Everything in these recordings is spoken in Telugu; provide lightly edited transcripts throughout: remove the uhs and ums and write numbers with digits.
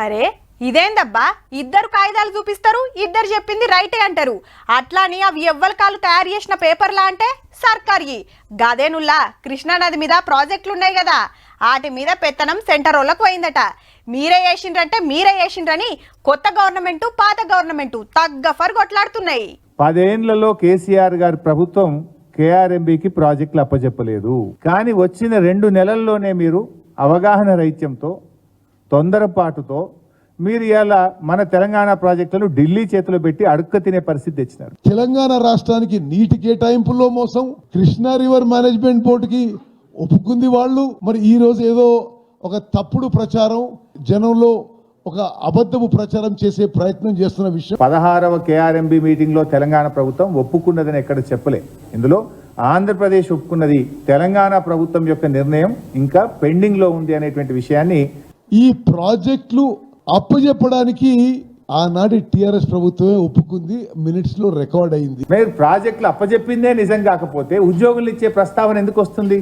అరే ఇదేందబ్బా, ఇద్దరు కాగితాలు చూపిస్తారు, ఇద్దరు చెప్పింది రైట్ అంటారు. అట్లాని అవి ఎవ్వలకాలు తయారు చేసిన పేపర్లా అంటే సర్కారీ గదేనుల్లా కృష్ణానది మీద ప్రాజెక్టులు ఉన్నాయి కదా, వాటి మీద పెత్తనం సెంటర్ వాళ్ళకు పోయిందట. మీరే చేసిండ్రంటే మీరే చేసిండ్రని కొత్త గవర్నమెంట్ పాత గవర్నమెంట్ తగ్గఫర్ కొట్లాడుతున్నాయి. 10 ఏళ్లలో కేసీఆర్ గారి ప్రభుత్వం కేఆర్ఎంబికి ప్రాజెక్టులు అప్పచెప్పలేదు. కానీ వచ్చిన 2 నెలల్లోనే మీరు అవగాహన రైత్యంతో తొందరపాటుతో మీరు ఇలా మన తెలంగాణ ప్రాజెక్టులను ఢిల్లీ చేతిలో పెట్టి అడుక్క తినే పరిస్థితి తెచ్చినారు. తెలంగాణ రాష్ట్రానికి నీటి కేటాయింపుల్లో మోసం, కృష్ణా రివర్ మేనేజ్మెంట్ బోర్డుకి ఒప్పుకుంది వాళ్ళు. మరి ఈ రోజు ఏదో ఒక తప్పుడు ప్రచారం, జనంలో ఒక అబద్ధపు ప్రచారం చేసే ప్రయత్నం చేస్తున్న విషయం. 16వ కేఆర్ఎంబి మీటింగ్ లో తెలంగాణ ప్రభుత్వం ఒప్పుకున్నదని ఎక్కడ చెప్పలే. ఇందులో ఆంధ్రప్రదేశ్ ఒప్పుకున్నది, తెలంగాణ ప్రభుత్వం యొక్క నిర్ణయం ఇంకా పెండింగ్ లో ఉంది అనేటువంటి విషయాన్ని ఈ ప్రాజెక్టులు అప్పచెప్పడానికి ఆనాటి టిఆర్ఎస్ ప్రభుత్వమే ఒప్పుకుంది, మినిట్స్ లో రికార్డ్ అయింది. మీరు ప్రాజెక్టులు అప్పచెప్పిందే నిజం కాకపోతే ఉద్యోగులు ఇచ్చే ప్రస్తావన ఎందుకు వస్తుంది?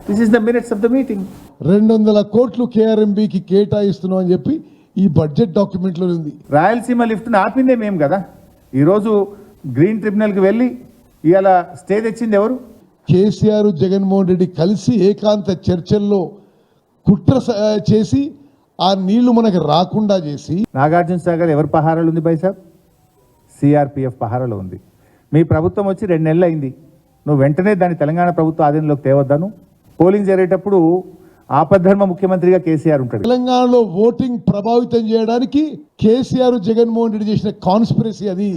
This is the minutes of the meeting. 200 కోట్లు కేఆర్ఎంబికి కేటాయిస్తున్నాం అని చెప్పి ఈ బడ్జెట్ డాక్యుమెంట్ లో ఉంది. రాయలసీమ లిఫ్ట్ను ఆపిందే మేము కదా. ఈరోజు గ్రీన్ ట్రిబ్యునల్కి వెళ్ళి ఇవాళ స్టే తెచ్చింది ఎవరు? కేసీఆర్ జగన్మోహన్ రెడ్డి కలిసి ఏకాంత చర్చల్లో కుట్ర చేసి ఆ నీళ్లు మనకు రాకుండా చేసి. నాగార్జున సాగర్ ఎవరి పహారాలు ఉంది బైసాబ్? సిఆర్పిఎఫ్ పహారాలో ఉంది. మీ ప్రభుత్వం వచ్చి 2 నెలలు అయింది. నువ్వు వెంటనే దాన్ని తెలంగాణ ప్రభుత్వ ఆధీనంలోకి తేవద్దాను. పోలింగ్ జరిగేటప్పుడు ఆపద్ధర్మ ముఖ్యమంత్రిగా కేసీఆర్ ఉంటాడు. తెలంగాణలో ఓటింగ్ ప్రభావితం చేయడానికి కేసీఆర్ జగన్మోహన్ రెడ్డి చేసిన కాన్స్పిరసీ అది.